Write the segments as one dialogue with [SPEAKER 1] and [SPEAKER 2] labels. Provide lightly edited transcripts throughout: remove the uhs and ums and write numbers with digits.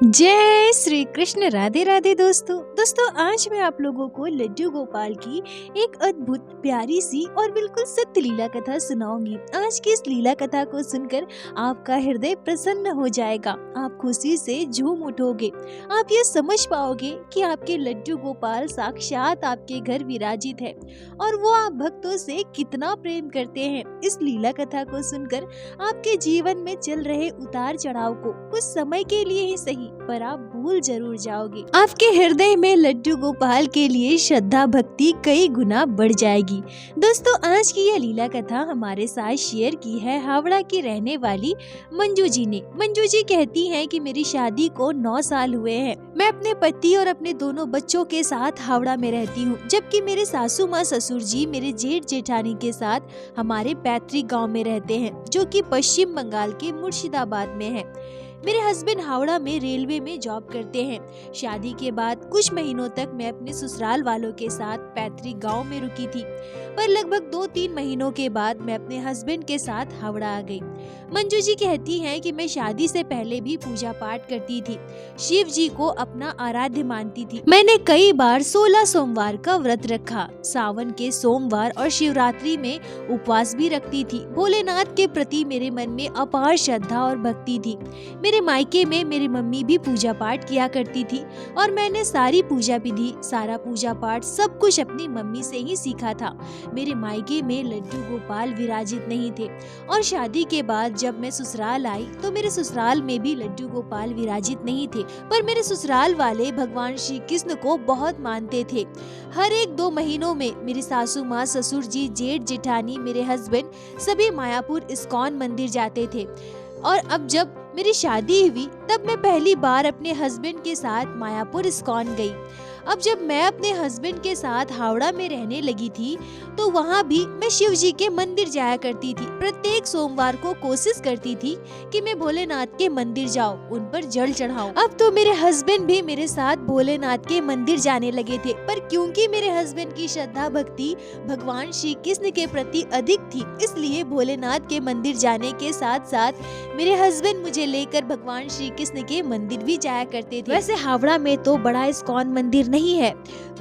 [SPEAKER 1] जय श्री कृष्ण। राधे राधे दोस्तों आज मैं आप लोगों को लड्डू गोपाल की एक अद्भुत प्यारी सी और बिल्कुल सत्य लीला कथा सुनाऊंगी। आज की इस लीला कथा को सुनकर आपका हृदय प्रसन्न हो जाएगा, आप खुशी से झूम उठोगे। आप ये समझ पाओगे कि आपके लड्डू गोपाल साक्षात आपके घर विराजित है और वो आप भक्तों से कितना प्रेम करते हैं। इस लीला कथा को सुनकर आपके जीवन में चल रहे उतार चढ़ाव को कुछ समय के लिए ही सही पर आप भूल जरूर जाओगे। आपके हृदय में लड्डू गोपाल के लिए श्रद्धा भक्ति कई गुना बढ़ जाएगी। दोस्तों आज की यह लीला कथा हमारे साथ शेयर की है हावड़ा की रहने वाली मंजू जी ने। मंजू जी कहती हैं कि मेरी शादी को 9 साल हुए हैं। मैं अपने पति और अपने दोनों बच्चों के साथ हावड़ा में रहती हूँ, जबकि मेरे सासू माँ ससुर जी मेरे जेठ जेठानी के साथ हमारे पैतृक गाँव में रहते हैं, जो कि पश्चिम बंगाल के मुर्शिदाबाद में है। मेरे हस्बैंड हावड़ा में रेलवे में जॉब करते हैं। शादी के बाद कुछ महीनों तक मैं अपने ससुराल वालों के साथ पैतृक गांव में रुकी थी, पर लगभग 2-3 महीनों के बाद मैं अपने हस्बैंड के साथ हावड़ा आ गई। मंजू जी कहती हैं कि मैं शादी से पहले भी पूजा पाठ करती थी, शिव जी को अपना आराध्य मानती थी। मैंने कई बार 16 सोमवार का व्रत रखा, सावन के सोमवार और शिवरात्रि में उपवास भी रखती थी। भोलेनाथ के प्रति मेरे मन में अपार श्रद्धा और भक्ति थी। मेरे मायके में मेरी मम्मी भी पूजा पाठ किया करती थी और मैंने सारी पूजा विधि, सारा पूजा पाठ सब कुछ अपनी मम्मी से ही सीखा था। मेरे मायके में लड्डू गोपाल विराजित नहीं थे और शादी के बाद जब मैं ससुराल आई तो मेरे ससुराल में भी लड्डू गोपाल विराजित नहीं थे, पर मेरे ससुराल वाले भगवान श्री कृष्ण को बहुत मानते थे। हर एक 2 महीनों में मेरी सासू माँ, ससुर जी, जेठ जेठानी, मेरे हस्बैंड सभी मायापुर इस्कॉन मंदिर जाते थे। और अब जब मेरी शादी हुई तब मैं पहली बार अपने हस्बैंड के साथ मायापुर इस्कॉन गई। अब जब मैं अपने हस्बैंड के साथ हावड़ा में रहने लगी थी तो वहाँ भी मैं शिव जी के मंदिर जाया करती थी। प्रत्येक सोमवार को कोशिश करती थी कि मैं भोलेनाथ के मंदिर जाऊँ, उन पर जल चढ़ाऊं। अब तो मेरे हस्बैंड भी मेरे साथ भोलेनाथ के मंदिर जाने लगे थे, पर क्योंकि मेरे हस्बैंड की श्रद्धा भक्ति भगवान श्री कृष्ण के प्रति अधिक थी, इसलिए भोलेनाथ के मंदिर जाने के साथ साथ मेरे हस्बैंड मुझे लेकर भगवान श्री कृष्ण के मंदिर भी जाया करते थे। वैसे हावड़ा में तो बड़ा इस्कॉन मंदिर नहीं है,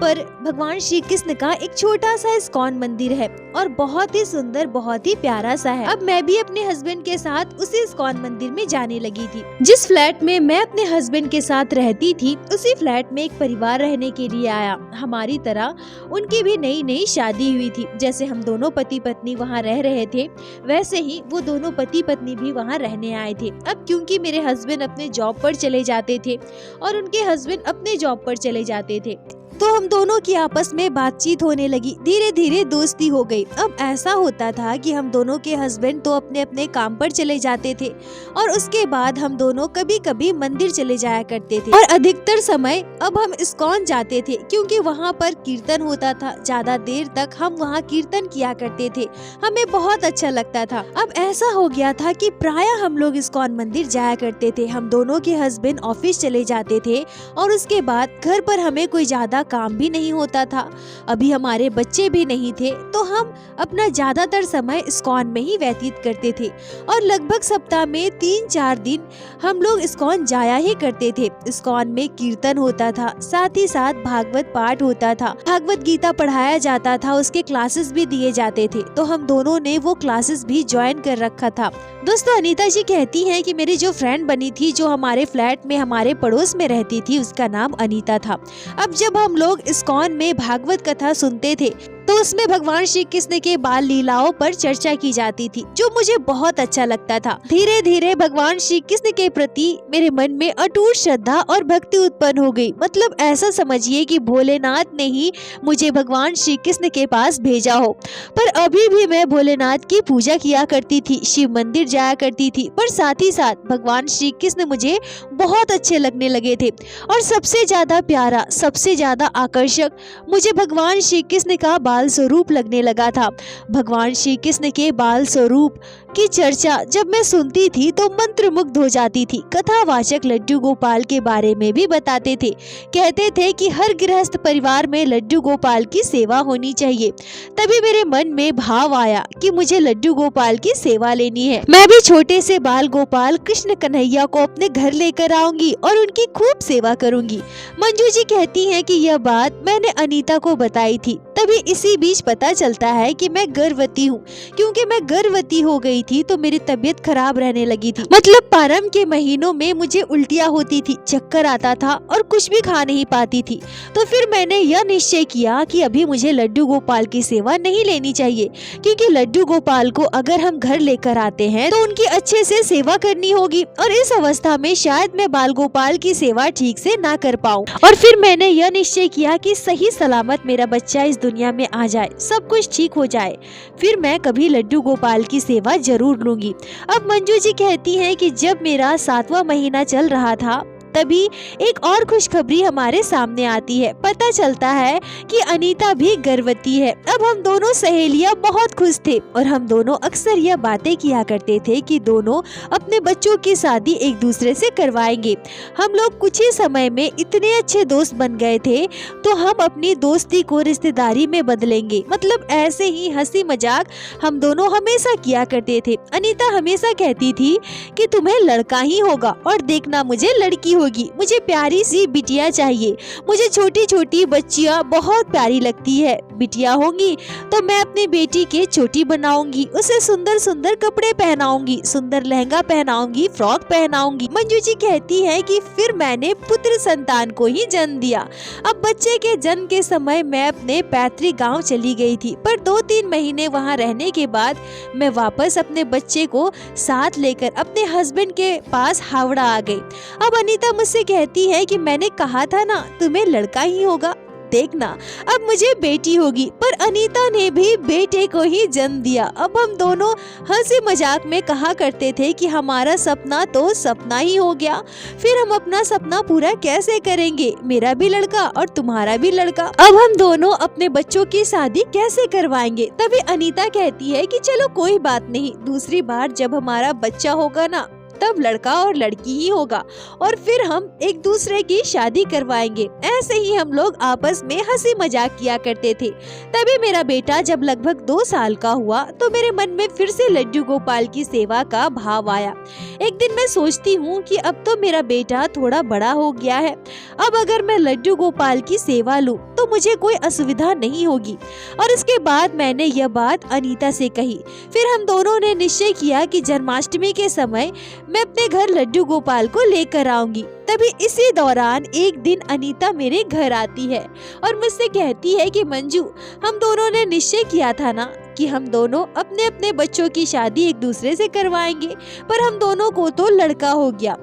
[SPEAKER 1] पर भगवान श्री कृष्ण का एक छोटा सा इस्कॉन मंदिर है और बहुत ही सुंदर, बहुत ही प्यारा सा है। अब मैं भी अपने हस्बैंड के साथ उसी इस्कॉन मंदिर में जाने लगी थी। जिस फ्लैट में मैं अपने हस्बैंड के साथ रहती थी, उसी फ्लैट में एक परिवार रहने के लिए आया। हमारी तरह उनकी भी नई नई शादी हुई थी। जैसे हम दोनों पति पत्नी वहाँ रह रहे थे, वैसे ही वो दोनों पति पत्नी भी वहाँ रहने आए थे। अब क्योंकि मेरे हस्बैंड अपने जॉब पर चले जाते थे और उनके हस्बैंड अपने जॉब पर चले जाते थे, तो हम दोनों की आपस में बातचीत होने लगी। धीरे धीरे दोस्ती हो गई। अब ऐसा होता था कि हम दोनों के हस्बैंड तो अपने अपने काम पर चले जाते थे और उसके बाद हम दोनों कभी कभी मंदिर चले जाया करते थे, और अधिकतर समय अब हम इस्कॉन जाते थे क्योंकि वहाँ पर कीर्तन होता था। ज्यादा देर तक हम वहाँ कीर्तन किया करते थे, हमें बहुत अच्छा लगता था। अब ऐसा हो गया था कि प्राय हम लोग इस्कॉन मंदिर जाया करते थे। हम दोनों के हस्बैंड ऑफिस चले जाते थे और उसके बाद घर पर हमें कोई ज्यादा काम भी नहीं होता था। अभी हमारे बच्चे भी नहीं थे, तो हम अपना ज्यादातर समय इस्कॉन में ही व्यतीत करते थे और लगभग सप्ताह में 3-4 दिन हम लोग इस्कॉन जाया ही करते थे। इस्कॉन में कीर्तन होता था, साथ ही साथ भागवत पाठ होता था, भागवत गीता पढ़ाया जाता था, उसके क्लासेस भी दिए जाते थे, तो हम दोनों ने वो क्लासेस भी ज्वाइन कर रखा था। दोस्तों अनीता जी कहती हैं कि मेरी जो फ्रेंड बनी थी, जो हमारे फ्लैट में हमारे पड़ोस में रहती थी, उसका नाम अनीता था। अब जब हम लोग इस्कॉन में भागवत कथा सुनते थे तो उसमें भगवान श्री कृष्ण के बाल लीलाओं पर चर्चा की जाती थी, जो मुझे बहुत अच्छा लगता था। धीरे धीरे भगवान श्री कृष्ण के प्रति मेरे मन में अटूट श्रद्धा और भक्ति उत्पन्न हो गई। मतलब ऐसा समझिए कि भोलेनाथ ने ही मुझे भगवान श्री कृष्ण के पास भेजा हो। पर अभी भी मैं भोलेनाथ की पूजा किया करती थी, शिव मंदिर जाया करती थी, पर साथ ही साथ भगवान श्री कृष्ण मुझे बहुत अच्छे लगने लगे थे। और सबसे ज्यादा प्यारा, सबसे ज्यादा आकर्षक मुझे भगवान श्री कृष्ण का बाल स्वरूप लगने लगा था। भगवान श्री कृष्ण के बाल स्वरूप की चर्चा जब मैं सुनती थी तो मंत्रमुग्ध हो जाती थी। कथावाचक लड्डू गोपाल के बारे में भी बताते थे। कहते थे कि हर गृहस्थ परिवार में लड्डू गोपाल की सेवा होनी चाहिए। तभी मेरे मन में भाव आया कि मुझे लड्डू गोपाल की सेवा लेनी है। मैं भी छोटे से बाल गोपाल कृष्ण कन्हैया को अपने घर लेकर आऊंगी और उनकी खूब सेवा करूंगी। मंजू जी कहती हैं कि यह बात मैंने अनीता को बताई थी। तभी इसी बीच पता चलता है कि मैं गर्भवती हूँ। क्योंकि मैं गर्भवती हो गई थी तो मेरी तबीयत खराब रहने लगी थी। मतलब प्रारंभ के महीनों में मुझे उल्टियाँ होती थी, चक्कर आता था और कुछ भी खा नहीं पाती थी। तो फिर मैंने यह निश्चय किया कि अभी मुझे लड्डू गोपाल की सेवा नहीं लेनी चाहिए, क्योंकि लड्डू गोपाल को अगर हम घर लेकर आते हैं तो उनकी अच्छे से सेवा करनी होगी और इस अवस्था में शायद मैं बाल गोपाल की सेवा ठीक से ना कर पाऊँ। और फिर मैंने यह निश्चय किया कि सही सलामत मेरा बच्चा इस दुनिया में आ जाए, सब कुछ ठीक हो जाए, फिर मैं कभी लड्डू गोपाल की सेवा जरूर लूंगी। अब मंजू जी कहती हैं कि जब मेरा 7वां महीना चल रहा था तभी एक और खुशखबरी हमारे सामने आती है। पता चलता है कि अनीता भी गर्भवती है। अब हम दोनों सहेलियां बहुत खुश थे और हम दोनों अक्सर यह बातें किया करते थे कि दोनों अपने बच्चों की शादी एक दूसरे से करवाएंगे। हम लोग कुछ ही समय में इतने अच्छे दोस्त बन गए थे तो हम अपनी दोस्ती को रिश्तेदारी में बदलेंगे। मतलब ऐसे ही हंसी मजाक हम दोनों हमेशा किया करते थे। अनीता हमेशा कहती थी कि तुम्हें लड़का ही होगा और देखना मुझे लड़की होगी, मुझे प्यारी सी बिटिया चाहिए। मुझे छोटी छोटी बच्चियां बहुत प्यारी लगती है। बिटिया होंगी तो मैं अपनी बेटी के चोटी बनाऊंगी, उसे सुंदर सुंदर कपड़े पहनाऊंगी, सुंदर लहंगा पहनाऊंगी, फ्रॉक पहनाऊंगी। मंजू जी कहती है कि फिर मैंने पुत्र संतान को ही जन्म दिया। अब बच्चे के जन्म के समय मैं अपने पैतृक गाँव चली गई थी, पर 2-3 महीने वहाँ रहने के बाद मैं वापस अपने बच्चे को साथ लेकर अपने हस्बैंड के पास हावड़ा आ गई। अब अनीता मुझसे कहती है कि मैंने कहा था ना तुम्हें लड़का ही होगा, देखना अब मुझे बेटी होगी। पर अनीता ने भी बेटे को ही जन्म दिया। अब हम दोनों हंसी मजाक में कहा करते थे कि हमारा सपना तो सपना ही हो गया, फिर हम अपना सपना पूरा कैसे करेंगे, मेरा भी लड़का और तुम्हारा भी लड़का। अब हम दोनों अपने बच्चों की शादी कैसे करवाएंगे। तभी अनीता कहती है कि चलो कोई बात नहीं, दूसरी बार जब हमारा बच्चा होगा ना तब लड़का और लड़की ही होगा और फिर हम एक दूसरे की शादी करवाएंगे। ऐसे ही हम लोग आपस में हंसी मजाक किया करते थे। तभी मेरा बेटा जब लगभग 2 साल का हुआ तो मेरे मन में फिर से लड्डू गोपाल की सेवा का भाव आया। एक दिन मैं सोचती हूँ कि अब तो मेरा बेटा थोड़ा बड़ा हो गया है, अब अगर मैं लड्डू गोपाल की सेवा लूँ तो मुझे कोई असुविधा नहीं होगी। और इसके बाद मैंने यह बात अनीता से कही। फिर हम दोनों ने निश्चय किया कि जन्माष्टमी के समय मैं अपने घर लड्डू गोपाल को लेकर आऊंगी। तभी इसी दौरान एक दिन अनीता मेरे घर आती है और मुझसे कहती है कि मंजू, हम दोनों ने निश्चय किया था ना कि हम दोनों अपने अपने बच्चों की शादी एक दूसरे से करवाएंगे, पर हम दोनों को तो लड़का हो गया।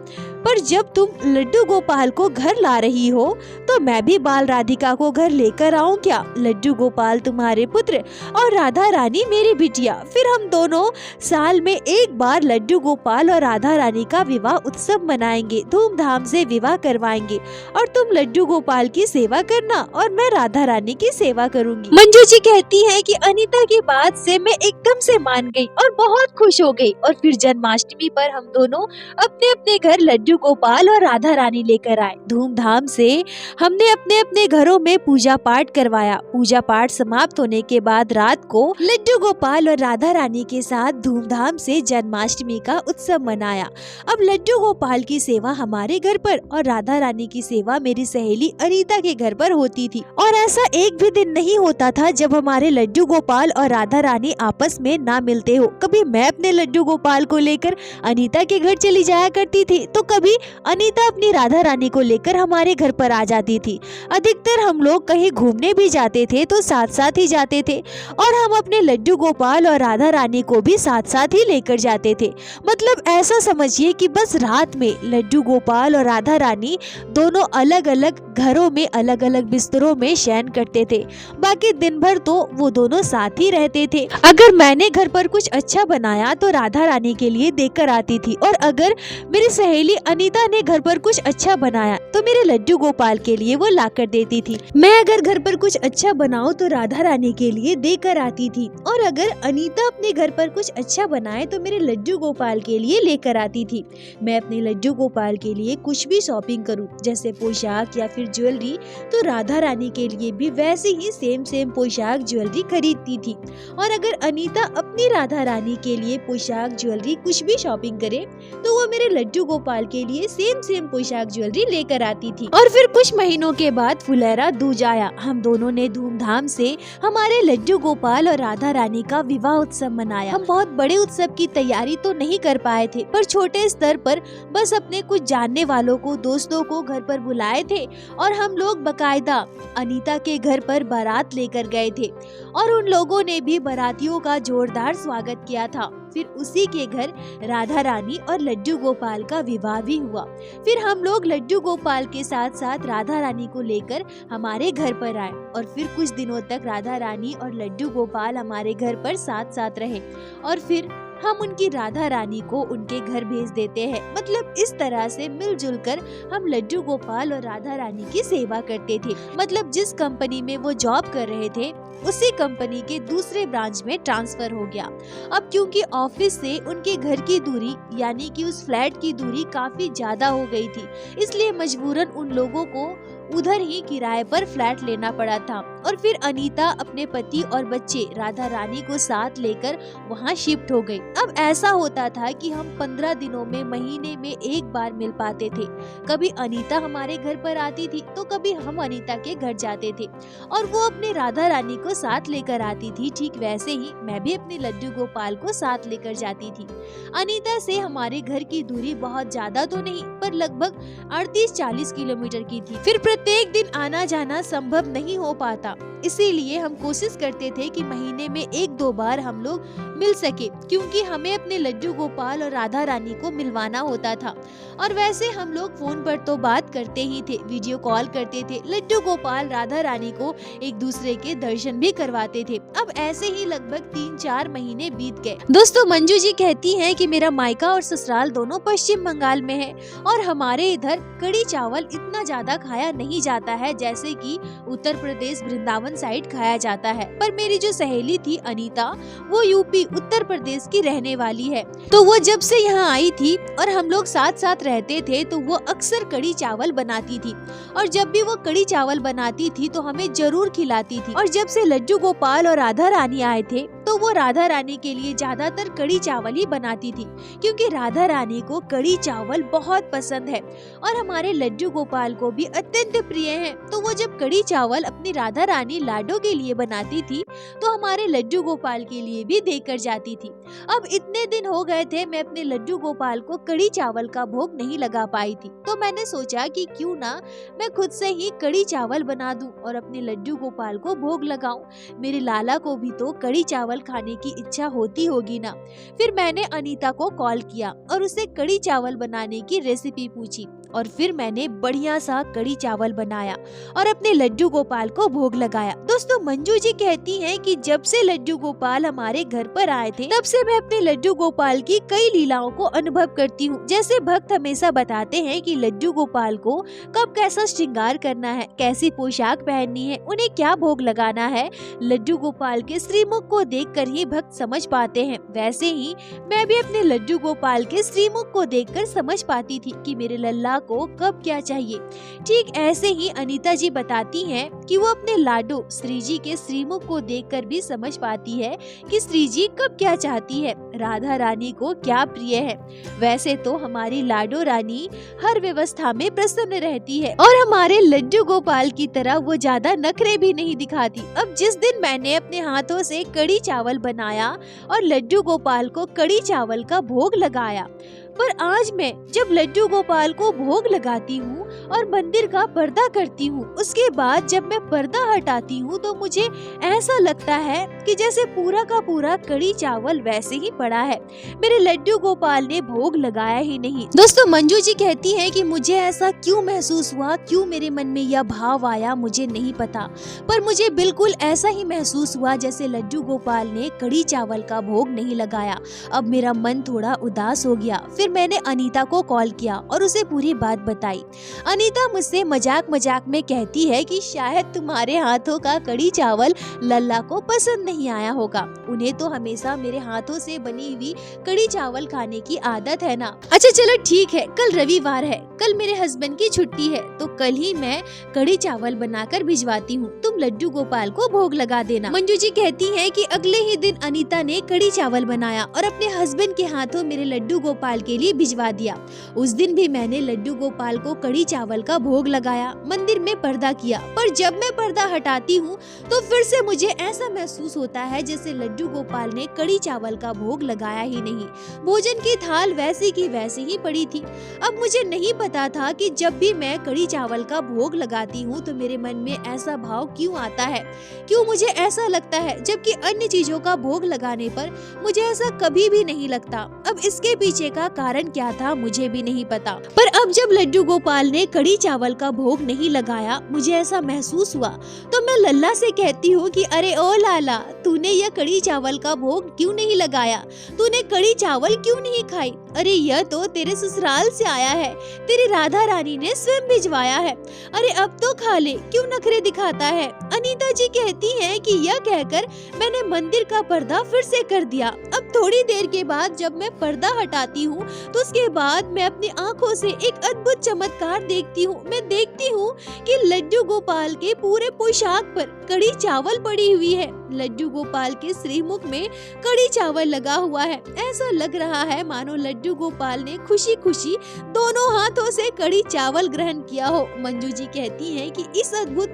[SPEAKER 1] पर जब तुम लड्डू गोपाल को घर ला रही हो तो मैं भी बाल राधिका को घर लेकर आऊं क्या? लड्डू गोपाल तुम्हारे पुत्र और राधा रानी मेरी बिटिया। फिर हम दोनों साल में एक बार लड्डू गोपाल और राधा रानी का विवाह उत्सव मनाएंगे, धूमधाम से विवाह करवाएंगे और तुम लड्डू गोपाल की सेवा करना और मैं राधा रानी की सेवा करूंगी। मंजू जी कहती है कि अनीता की बात से मैं एकदम से मान गई और बहुत खुश हो गई। और फिर जन्माष्टमी पर हम दोनों अपने अपने घर लड्डू गोपाल और राधा रानी लेकर आए। धूमधाम से हमने अपने अपने घरों में पूजा पाठ करवाया। पूजा पाठ समाप्त होने के बाद रात को लड्डू गोपाल और राधा रानी के साथ धूमधाम से जन्माष्टमी का उत्सव मनाया। अब लड्डू गोपाल की सेवा हमारे घर पर और राधा रानी की सेवा मेरी सहेली अनीता के घर पर होती थी। और ऐसा एक भी दिन नहीं होता था जब हमारे लड्डू गोपाल और राधा रानी आपस में ना मिलते हो। कभी मैं अपने लड्डू गोपाल को लेकर अनीता के घर चली जाया करती थी तो कभी अनीता अपनी राधा रानी को लेकर हमारे घर पर आ जाती थी। अधिकतर हम लोग कहीं घूमने भी जाते थे तो साथ साथ ही जाते थे और हम अपने लड्डू गोपाल और राधा रानी को भी साथ साथ ही लेकर जाते थे। मतलब ऐसा समझिए कि बस रात में लड्डू गोपाल और राधा रानी दोनों अलग अलग घरों में अलग अलग बिस्तरों में शयन करते थे, बाकी दिन भर तो वो दोनों साथ ही रहते थे। अगर मैंने घर पर कुछ अच्छा बनाया तो राधा रानी के लिए देकर आती थी और अगर मेरी सहेली अनीता ने घर पर कुछ अच्छा बनाया तो मेरे लड्डू गोपाल के लिए वो लाकर देती थी। मैं अगर घर पर कुछ अच्छा बनाऊं तो राधा रानी के लिए देकर आती थी, और अगर अनीता अपने घर पर कुछ अच्छा बनाए तो मेरे लड्डू गोपाल के लिए लेकर आती थी। मैं अपने लड्डू गोपाल के लिए कुछ भी शॉपिंग करूं, जैसे पोशाक या फिर ज्वेलरी, तो राधा रानी के लिए भी वैसे ही सेम पोशाक ज्वेलरी खरीदती थी। और अगर अनीता अपनी राधा रानी के लिए पोशाक ज्वेलरी कुछ भी शॉपिंग करे तो वो मेरे लड्डू गोपाल के लिए सेम पोशाक ज्वेलरी लेकर आती थी। और फिर कुछ महीनों के बाद फुलेरा दूज आया। हम दोनों ने धूमधाम से हमारे लड्डू गोपाल और राधा रानी का विवाह उत्सव मनाया। हम बहुत बड़े उत्सव की तैयारी तो नहीं कर पाए थे, पर छोटे स्तर पर बस अपने कुछ जानने वालों को, दोस्तों को घर पर बुलाए थे और हम लोग बकायदा अनीता के घर पर बारात लेकर गए थे और उन लोगों ने भी बारातियों का जोरदार स्वागत किया था। फिर उसी के घर राधा रानी और लड्डू गोपाल का विवाह भी हुआ। फिर हम लोग लड्डू गोपाल के साथ साथ राधा रानी को लेकर हमारे घर पर आए और फिर कुछ दिनों तक राधा रानी और लड्डू गोपाल हमारे घर पर साथ साथ रहे और फिर हम उनकी राधा रानी को उनके घर भेज देते हैं। मतलब इस तरह से मिलजुल कर हम लड्डू गोपाल और राधा रानी की सेवा करते थे। मतलब जिस कंपनी में वो जॉब कर रहे थे उसी कंपनी के दूसरे ब्रांच में ट्रांसफर हो गया। अब क्योंकि ऑफिस से उनके घर की दूरी यानी कि उस फ्लैट की दूरी काफी ज्यादा हो गई थी, इसलिए मजबूरन उन लोगों को उधर ही किराए पर फ्लैट लेना पड़ा था। और फिर अनीता अपने पति और बच्चे राधा रानी को साथ लेकर वहाँ शिफ्ट हो गई। अब ऐसा होता था कि हम 15 दिनों में, महीने में एक बार मिल पाते थे। कभी अनीता हमारे घर पर आती थी तो कभी हम अनीता के घर जाते थे और वो अपने राधा रानी को साथ लेकर आती थी। ठीक वैसे ही मैं भी अपने लड्डू गोपाल को साथ लेकर जाती थी। अनीता से हमारे घर की दूरी बहुत ज्यादा तो नहीं, पर लगभग 38-40 किलोमीटर की थी। फिर प्रत्येक दिन आना जाना संभव नहीं हो पाता, इसीलिए हम कोशिश करते थे कि महीने में 1-2 बार हम लोग मिल सके, क्योंकि हमें अपने लड्डू गोपाल और राधा रानी को मिलवाना होता था। और वैसे हम लोग फोन पर तो बात करते ही थे, वीडियो कॉल करते थे, लड्डू गोपाल राधा रानी को एक दूसरे के दर्शन भी करवाते थे। अब ऐसे ही लगभग 3-4 महीने बीत गए। दोस्तों, मंजू जी कहती हैं कि मेरा मायका और ससुराल दोनों पश्चिम बंगाल में है और हमारे इधर कड़ी चावल इतना ज्यादा खाया नहीं जाता है जैसे कि उत्तर प्रदेश वृंदावन साइड खाया जाता है। पर मेरी जो सहेली थी अनीता, वो यूपी उत्तर प्रदेश की रहने वाली है, तो वो जब से यहाँ आई थी और हम लोग साथ साथ रहते थे तो वो अक्सर कड़ी चावल बनाती थी और जब भी वो कड़ी चावल बनाती थी तो हमें जरूर खिलाती थी। और जब से लड्डू गोपाल और राधा रानी आए थे तो वो राधा रानी के लिए ज्यादातर कड़ी चावल ही बनाती थी, क्योंकि राधा रानी को कड़ी चावल बहुत पसंद है और हमारे लड्डू गोपाल को भी अत्यंत प्रिय है। तो वो जब कड़ी चावल अपनी राधा रानी लाडो के लिए बनाती थी तो हमारे लड्डू गोपाल के लिए भी देकर जाती थी। अब इतने दिन हो गए थे मैं अपने लड्डू गोपाल को कड़ी चावल का भोग नहीं लगा पाई थी, तो मैंने सोचा कि क्यों ना मैं खुद से ही कड़ी चावल बना दूं और अपने लड्डू गोपाल को भोग लगाऊं। मेरे लाला को भी तो कड़ी चावल खाने की इच्छा होती होगी ना। फिर मैंने अनीता को कॉल किया और उसे कड़ी चावल बनाने की रेसिपी पूछी और फिर मैंने बढ़िया सा कड़ी चावल बनाया और अपने लड्डू गोपाल को भोग लगाया। दोस्तों, मंजू जी कहती हैं कि जब से लड्डू गोपाल हमारे घर पर आए थे तब से मैं अपने लड्डू गोपाल की कई लीलाओं को अनुभव करती हूँ। जैसे भक्त हमेशा बताते हैं कि लड्डू गोपाल को कब कैसा श्रृंगार करना है, कैसी पोशाक पहननी है, उन्हें क्या भोग लगाना है, लड्डू गोपाल के श्रीमुख को देखकर ही भक्त समझ पाते हैं। वैसे ही मैं भी अपने लड्डू गोपाल के श्रीमुख को देखकर समझ पाती थी कि मेरे लल्ला को कब क्या चाहिए। ठीक ऐसे ही अनीता जी बताती हैं कि वो अपने लाडो श्री जी के श्रीमुख को देखकर भी समझ पाती है कि श्री जी कब क्या चाहती है, राधा रानी को क्या प्रिय है। वैसे तो हमारी लाडो रानी हर व्यवस्था में प्रसन्न रहती है और हमारे लड्डू गोपाल की तरह वो ज्यादा नखरे भी नहीं दिखाती। अब जिस दिन मैंने अपने हाथों से कड़ी चावल बनाया और लड्डू गोपाल को कड़ी चावल का भोग लगाया, पर आज मैं जब लड्डू गोपाल को भोग लगाती हूँ और मंदिर का पर्दा करती हूँ, उसके बाद जब मैं पर्दा हटाती हूँ तो मुझे ऐसा लगता है कि जैसे पूरा का पूरा कड़ी चावल वैसे ही पड़ा है। मेरे लड्डू गोपाल ने भोग लगाया ही नहीं। दोस्तों, मंजू जी कहती है कि मुझे ऐसा क्यों महसूस हुआ, क्यों मेरे मन में यह भाव आया, मुझे नहीं पता, पर मुझे बिल्कुल ऐसा ही महसूस हुआ जैसे लड्डू गोपाल ने कड़ी चावल का भोग नहीं लगाया। अब मेरा मन थोड़ा उदास हो गया। फिर मैंने अनीता को कॉल किया और उसे पूरी बात बताई। अनीता मुझसे मजाक मजाक में कहती है कि शायद तुम्हारे हाथों का कड़ी चावल लल्ला को पसंद नहीं आया होगा। उन्हें तो हमेशा मेरे हाथों से बनी हुई कड़ी चावल खाने की आदत है ना। अच्छा चलो ठीक है, कल रविवार है, कल मेरे हस्बैंड की छुट्टी है, तो कल ही मैं कड़ी चावल बनाकर भिजवाती हूँ, तुम लड्डू गोपाल को भोग लगा देना। मंजू जी कहती है कि अगले ही दिन अनीता ने कड़ी चावल बनाया और अपने हस्बैंड के हाथों मेरे लड्डू गोपाल के लिए भिजवा दिया। उस दिन भी मैंने लड्डू गोपाल को कड़ी चावल का भोग लगाया, मंदिर में पर्दा किया, पर जब मैं पर्दा हटाती हूँ तो फिर से मुझे ऐसा महसूस होता है जैसे लड्डू गोपाल ने कड़ी चावल का भोग लगाया ही नहीं। भोजन की थाल वैसी की वैसी ही पड़ी थी। अब मुझे नहीं पता था कि जब भी मैं कड़ी चावल का भोग लगाती हूँ तो मेरे मन में ऐसा भाव क्यों आता है, क्यों मुझे ऐसा लगता है, जबकि अन्य चीजों का भोग लगाने पर मुझे ऐसा कभी भी नहीं लगता। अब इसके पीछे का कारण क्या था मुझे भी नहीं पता, पर अब जब लड्डू गोपाल ने कड़ी चावल का भोग नहीं लगाया, मुझे ऐसा महसूस हुआ, तो मैं लल्ला से कहती हूँ कि अरे ओ लाला, तूने यह कड़ी चावल का भोग क्यों नहीं लगाया, तूने कड़ी चावल क्यों नहीं खाई? अरे यह तो तेरे ससुराल से आया है, तेरी राधा रानी ने स्वयं भिजवाया है, अरे अब तो खा ले, क्यों नखरे दिखाता है? अनीता जी कहती हैं कि यह कहकर मैंने मंदिर का पर्दा फिर से कर दिया। अब थोड़ी देर के बाद जब मैं पर्दा हटाती हूँ तो उसके बाद मैं अपनी आंखों से एक अद्भुत चमत्कार देखती हूँ। मैं देखती हूँ कि लड्डू गोपाल के पूरे पोशाक पर कड़ी चावल पड़ी हुई है। लड्डू गोपाल के श्रीमुख में कड़ी चावल लगा हुआ है। ऐसा लग रहा है मानो लड्डू गोपाल ने खुशी खुशी दोनों हाथों से कड़ी चावल ग्रहण किया हो। मंजू जी कहती हैं कि इस अद्भुत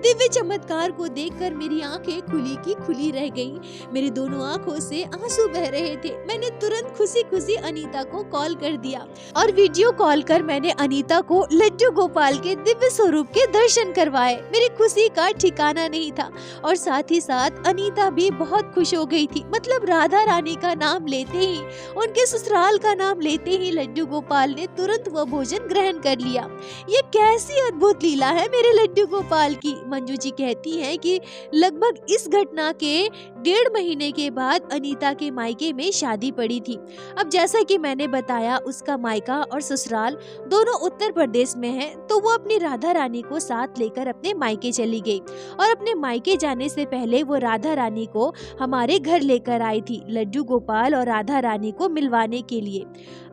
[SPEAKER 1] दिव्य चमत्कार को देखकर मेरी आंखें खुली की खुली रह गईं। मेरी दोनों आंखों से आंसू बह रहे थे। मैंने तुरंत खुशी खुशी अनीता को कॉल कर दिया और वीडियो कॉल कर मैंने अनीता को लड्डू गोपाल के दिव्य स्वरूप के दर्शन करवाए। मेरी खुशी का ठिकाना नहीं था और साथ ही साथ अनीता भी बहुत खुश हो गई थी। मतलब राधा रानी का नाम लेते ही, उनके ससुराल का नाम लेते ही लड्डू गोपाल ने तुरंत वह भोजन ग्रहण कर लिया। ये कैसी अद्भुत लीला है मेरे लड्डू गोपाल की। मंजू जी कहती हैं कि लगभग इस घटना के 1.5 महीने के बाद अनीता के मायके में शादी पड़ी थी। अब जैसा कि मैंने बताया, उसका मायका और ससुराल दोनों उत्तर प्रदेश में है, तो वो अपनी राधा रानी को साथ लेकर अपने मायके चली गई और अपने मायके जाने से पहले वो राधा रानी को हमारे घर लेकर आई थी, लड्डू गोपाल और राधा रानी को मिलवाने के लिए।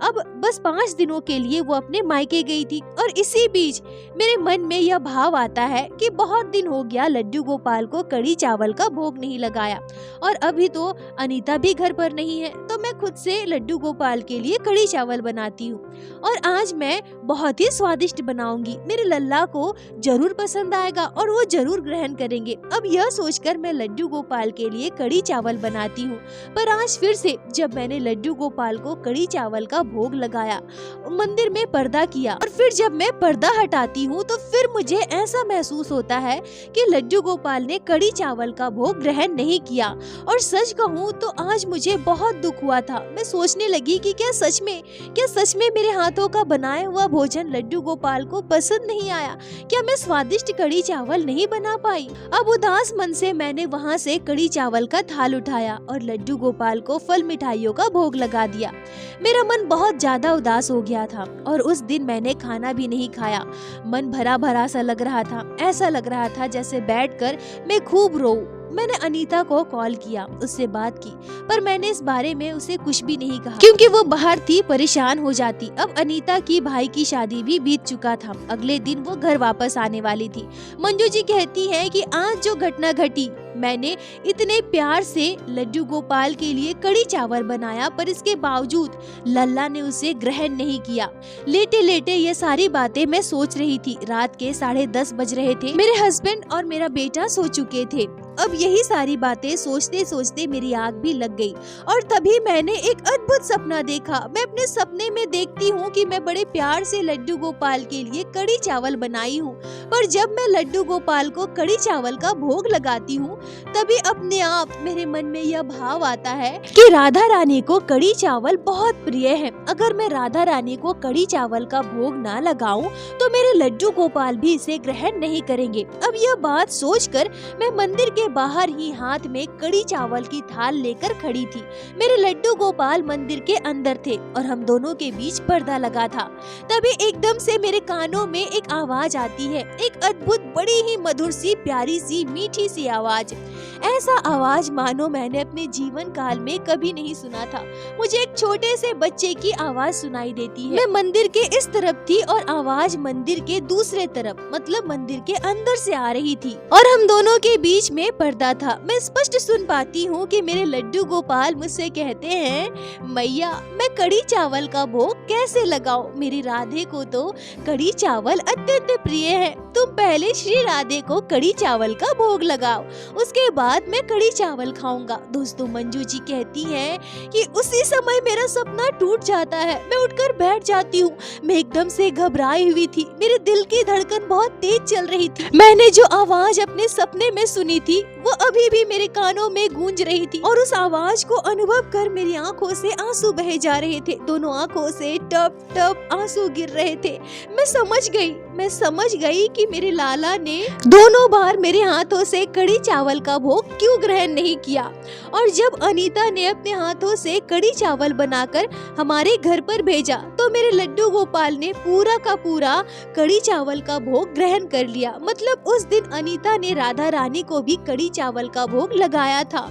[SPEAKER 1] अब बस 5 दिनों के लिए वो अपने मायके गई थी और इसी बीच मेरे मन में यह भाव आता है कि बहुत दिन हो गया लड्डू गोपाल को कड़ी चावल का भोग नहीं लगाया और अभी तो अनीता भी घर पर नहीं है, तो मैं खुद से लड्डू गोपाल के लिए कड़ी चावल बनाती हूँ और आज मैं बहुत ही स्वादिष्ट बनाऊंगी। मेरे लल्ला को जरूर पसंद आएगा और वो जरूर ग्रहण करेंगे। अब यह सोचकर मैं लड्डू गोपाल के लिए कड़ी चावल बनाती हूँ। पर आज फिर से जब मैंने लड्डू गोपाल को कड़ी चावल का भोग लगाया, मंदिर में पर्दा किया और फिर जब मैं पर्दा हटाती हूँ तो फिर मुझे ऐसा महसूस होता है कि लड्डू गोपाल ने कड़ी चावल का भोग ग्रहण नहीं किया। और सच कहूँ तो आज मुझे बहुत दुख हुआ था। मैं सोचने लगी कि क्या सच में मेरे हाथों का बनाया हुआ भोजन लड्डू गोपाल को पसंद नहीं आया? क्या मैं स्वादिष्ट कड़ी चावल नहीं बना पाई? अब उदास मन से मैंने वहाँ से कड़ी चावल का थाल उठाया और लड्डू गोपाल को फल मिठाइयों का भोग लगा दिया। मेरा मन बहुत ज्यादा उदास हो गया था और उस दिन मैंने खाना भी नहीं खाया। मन भरा भरा सा लग रहा था। ऐसा लग रहा था जैसे बैठकर मैं खूब रोऊं। मैंने अनीता को कॉल किया, उससे बात की, पर मैंने इस बारे में उसे कुछ भी नहीं कहा क्योंकि वो बाहर थी, परेशान हो जाती। अब अनीता की भाई की शादी भी बीत चुका था। अगले दिन वो घर वापस आने वाली थी। मंजू जी कहती है कि आज जो घटना घटी, मैंने इतने प्यार से लड्डू गोपाल के लिए कड़ी चावल बनाया, पर इसके बावजूद लल्ला ने उसे ग्रहण नहीं किया। लेटे लेटे ये सारी बातें मैं सोच रही थी। रात के 10:30 बज रहे थे। मेरे हस्बैंड और मेरा बेटा सो चुके थे। अब यही सारी बातें सोचते सोचते मेरी आँख भी लग गई और तभी मैंने एक अद्भुत सपना देखा। मैं अपने सपने में देखती हूँ कि मैं बड़े प्यार से लड्डू गोपाल के लिए कड़ी चावल बनाई हूँ, पर जब मैं लड्डू गोपाल को कड़ी चावल का भोग लगाती हूँ तभी अपने आप मेरे मन में यह भाव आता है कि राधा रानी को कड़ी चावल बहुत प्रिय है। अगर मैं राधा रानी को कड़ी चावल का भोग ना लगाऊं तो मेरे लड्डू गोपाल भी इसे ग्रहण नहीं करेंगे। अब यह बात सोचकर मैं मंदिर के बाहर ही हाथ में कड़ी चावल की थाल लेकर खड़ी थी। मेरे लड्डू गोपाल मंदिर के अंदर थे और हम दोनों के बीच पर्दा लगा था। तभी एकदम से मेरे कानों में एक आवाज आती है, एक अद्भुत बड़ी ही मधुर सी प्यारी सी मीठी सी आवाज। ऐसा आवाज मानो मैंने अपने जीवन काल में कभी नहीं सुना था। मुझे एक छोटे से बच्चे की आवाज सुनाई देती है। मैं मंदिर के इस तरफ थी और आवाज मंदिर के दूसरे तरफ मतलब मंदिर के अंदर से आ रही थी और हम दोनों के बीच में पर्दा था। मैं स्पष्ट सुन पाती हूँ कि मेरे लड्डू गोपाल मुझसे कहते हैं, मैया मैं कड़ी चावल का भोग कैसे लगाऊं? मेरी राधे को तो कड़ी चावल अत्यंत प्रिय है। तुम पहले श्री राधे को कड़ी चावल का भोग लगाओ, उसके बाद मैं कड़ी चावल खाऊंगा। दोस्तों मंजू जी कहती हैं कि उसी समय मेरा सपना टूट जाता है। मैं उठकर बैठ जाती हूँ। मैं एकदम से घबराई हुई थी। मेरे दिल की धड़कन बहुत तेज चल रही थी। मैंने जो आवाज अपने सपने में सुनी थी वो अभी भी मेरे कानों में गूंज रही थी और उस आवाज को अनुभव कर मेरी आंखों से आंसू बहे जा रहे थे। दोनों आंखों से टप टप आंसू गिर रहे थे। मैं समझ गई कि मेरे लाला ने दोनों बार मेरे हाथों से कड़ी चावल का भोग क्यों ग्रहण नहीं किया। और जब अनीता ने अपने हाथों से कड़ी चावल बनाकर हमारे घर पर भेजा तो मेरे लड्डू गोपाल ने पूरा का पूरा कड़ी चावल का भोग ग्रहण कर लिया। मतलब उस दिन अनीता ने राधा रानी को भी कड़ी चावल का भोग लगाया था।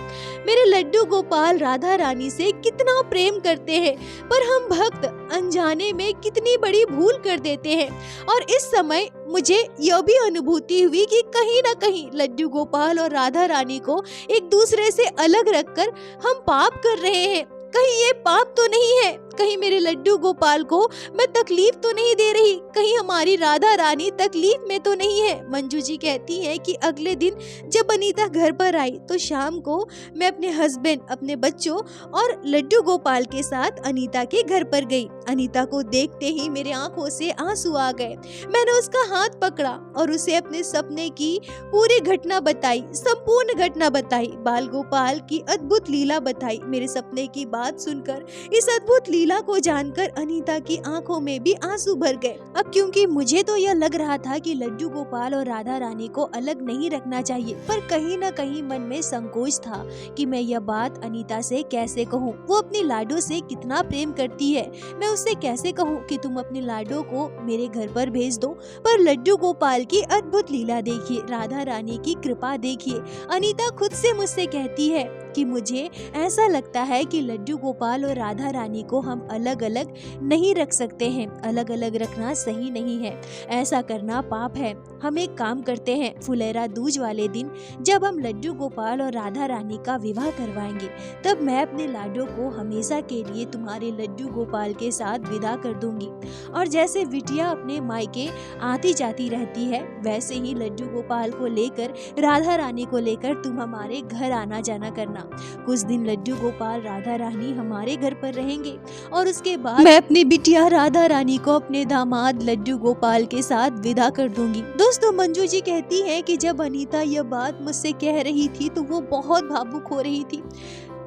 [SPEAKER 1] मेरे लड्डू गोपाल राधा रानी से कितना प्रेम करते हैं पर हम भक्त अनजाने में कितनी बड़ी भूल कर देते हैं। और इस समय मुझे यह भी अनुभूति हुई कि कहीं न कहीं लड्डू गोपाल और राधा रानी को एक दूसरे से अलग रखकर हम पाप कर रहे हैं। कहीं ये पाप तो नहीं है? कहीं मेरे लड्डू गोपाल को मैं तकलीफ तो नहीं दे रही? कहीं हमारी राधा रानी तकलीफ में तो नहीं है? मंजू जी कहती है कि अगले दिन जब अनीता घर पर आई तो शाम को मैं अपने हस्बैंड, अपने बच्चों और लड्डू गोपाल के साथ अनीता के घर पर गई। अनीता को देखते ही मेरे आंखों से आंसू आ गए। मैंने उसका हाथ पकड़ा और उसे अपने सपने की पूरी घटना बताई, संपूर्ण घटना बताई, बाल गोपाल की अद्भुत लीला बताई। मेरे सपने की बात सुनकर, इस अद्भुत लीला को जानकर अनीता की आंखों में भी आंसू भर गए। अब क्योंकि मुझे तो यह लग रहा था कि लड्डू गोपाल और राधा रानी को अलग नहीं रखना चाहिए, पर कहीं न कहीं मन में संकोच था कि मैं यह बात अनीता से कैसे कहूँ। वो अपनी लाडो से कितना प्रेम करती है, मैं उससे कैसे कहूँ कि तुम अपने लाडो को मेरे घर पर भेज दो। पर लड्डू गोपाल की अद्भुत लीला देखिए, राधा रानी की कृपा देखिए। अनीता खुद से मुझसे कहती है कि मुझे ऐसा लगता है कि लड्डू गोपाल और राधा रानी को हम अलग अलग नहीं रख सकते हैं। अलग अलग रखना सही नहीं है, ऐसा करना पाप है। हम एक काम करते हैं, फुलेरा दूज वाले दिन जब हम लड्डू गोपाल और राधा रानी का विवाह करवाएंगे तब मैं अपने लाडो को हमेशा के लिए तुम्हारे लड्डू गोपाल के साथ विदा कर दूंगी। और जैसे बिटिया अपने मायके आती जाती रहती है वैसे ही लड्डू गोपाल को लेकर, राधा रानी को लेकर तुम हमारे घर आना जाना करना। कुछ दिन लड्डू गोपाल राधा रानी हमारे घर पर रहेंगे और उसके बाद मैं अपनी बिटिया राधा रानी को अपने दामाद लड्डू गोपाल के साथ विदा कर दूंगी। दोस्तों मंजू जी कहती है कि जब अनीता यह बात मुझसे कह रही थी तो वो बहुत भावुक हो रही थी।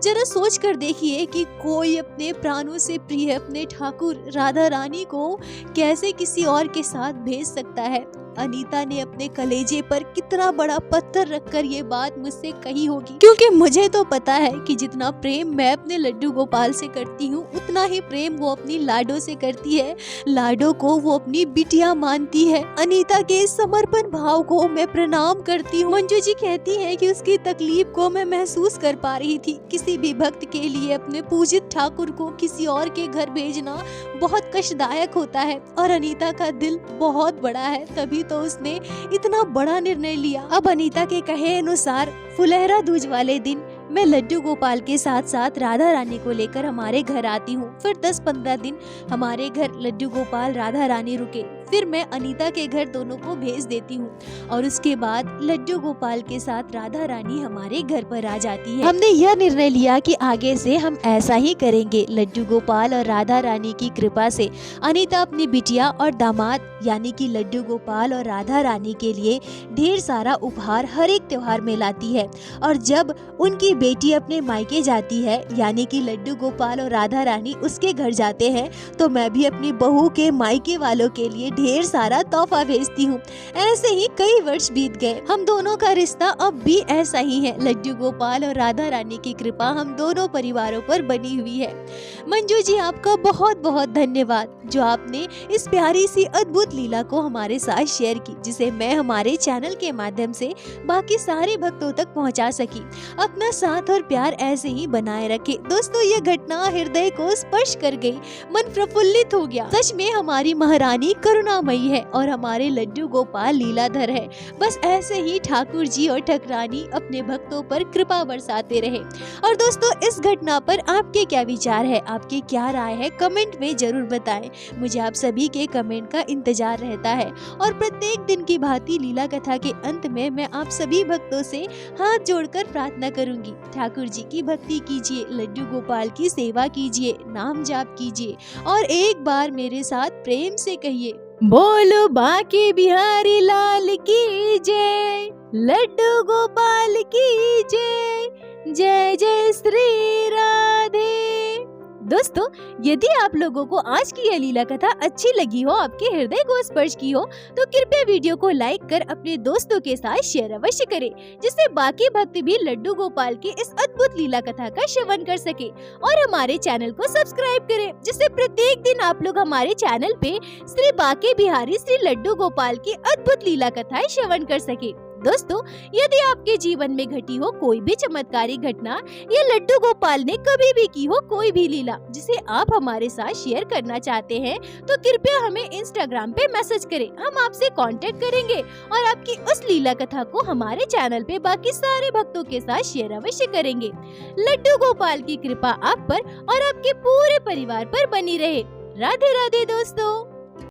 [SPEAKER 1] जरा सोच कर देखिए कि कोई अपने प्राणों से प्रिय अपने ठाकुर राधा रानी को कैसे किसी और के साथ भेज सकता है। अनीता ने अपने कलेजे पर कितना बड़ा पत्थर रखकर ये बात मुझसे कही होगी, क्योंकि मुझे तो पता है कि जितना प्रेम मैं अपने लड्डू गोपाल से करती हूँ उतना ही प्रेम वो अपनी लाडो से करती है। लाडो को वो अपनी बिटिया मानती है। अनीता के इस समर्पण भाव को मैं प्रणाम करती हूँ। मंजू जी कहती है कि उसकी तकलीफ को मैं महसूस कर पा रही थी। किसी भी भक्त के लिए अपने पूजित ठाकुर को किसी और के घर भेजना बहुत कष्टदायक होता है और अनीता का दिल बहुत बड़ा है, तभी तो उसने इतना बड़ा निर्णय लिया। अब अनीता के कहे अनुसार फुलहरा दूज वाले दिन मैं लड्डू गोपाल के साथ साथ राधा रानी को लेकर हमारे घर आती हूँ। फिर 10-15 दिन हमारे घर लड्डू गोपाल राधा रानी रुके। फिर मैं अनीता के घर दोनों को भेज देती हूँ और उसके बाद लड्डू गोपाल के साथ राधा रानी हमारे घर पर आ जाती है। हमने यह निर्णय लिया कि आगे से हम ऐसा ही करेंगे। लड्डू गोपाल और राधा रानी की कृपा से अनीता अपनी बिटिया और दामाद यानी कि लड्डू गोपाल और राधा रानी के लिए ढेर सारा उपहार हर एक त्योहार में लाती है। और जब उनकी बेटी अपने मायके जाती है यानी कि लड्डू गोपाल और राधा रानी उसके घर जाते हैं तो मैं भी अपनी बहू के मायके वालों के लिए ढेर सारा तोहफा भेजती हूँ। ऐसे ही कई वर्ष बीत गए। हम दोनों का रिश्ता अब भी ऐसा ही है। लड्डू गोपाल और राधा रानी की कृपा हम दोनों परिवारों पर बनी हुई है। मंजू जी, आपका बहुत बहुत धन्यवाद जो आपने इस प्यारी सी अद्भुत लीला को हमारे साथ शेयर की, जिसे मैं हमारे चैनल के माध्यम से बाकी सारे भक्तों तक पहुंचा सकी। अपना साथ और प्यार ऐसे ही बनाए रखे। दोस्तों, ये घटना हृदय को स्पर्श कर गई, मन प्रफुल्लित हो गया। सच में हमारी महारानी करुणामयी है और हमारे लड्डू गोपाल लीलाधर है। बस ऐसे ही ठाकुर जी और ठकरानी अपने भक्तों पर कृपा बरसाते रहे। और दोस्तों, इस घटना पर आपके क्या विचार है, आपकी क्या राय है, कमेंट में जरूर बताएं। मुझे आप सभी के कमेंट का इंतजार रहता है। और प्रत्येक दिन की भांति लीला कथा के अंत में मैं आप सभी भक्तों से हाथ जोड़कर प्रार्थना करूंगी। ठाकुर जी की भक्ति कीजिए, लड्डू गोपाल की सेवा कीजिए, नाम जाप कीजिए और एक बार मेरे साथ प्रेम से कहिए, बोलो बांके बिहारी लाल की जय, लड्डू गोपाल की जय, जय जय श्री राधे। दोस्तों, यदि आप लोगों को आज की यह लीला कथा अच्छी लगी हो, आपके हृदय को स्पर्श की हो, तो कृपया वीडियो को लाइक कर अपने दोस्तों के साथ शेयर अवश्य करें, जिससे बाकी भक्त भी लड्डू गोपाल की इस अद्भुत लीला कथा का श्रवण कर सके। और हमारे चैनल को सब्सक्राइब करें, जिससे प्रत्येक दिन आप लोग हमारे चैनल पे श्री बांके बिहारी श्री लड्डू गोपाल की अद्भुत लीला कथाएं श्रवण कर सके। दोस्तों, यदि आपके जीवन में घटी हो कोई भी चमत्कारी घटना या लड्डू गोपाल ने कभी भी की हो कोई भी लीला जिसे आप हमारे साथ शेयर करना चाहते हैं, तो कृपया हमें इंस्टाग्राम पे मैसेज करें। हम आपसे कांटेक्ट करेंगे और आपकी उस लीला कथा को हमारे चैनल पे बाकी सारे भक्तों के साथ शेयर अवश्य करेंगे। लड्डू गोपाल की कृपा आप पर और आपके पूरे परिवार पर बनी रहे। राधे राधे दोस्तों।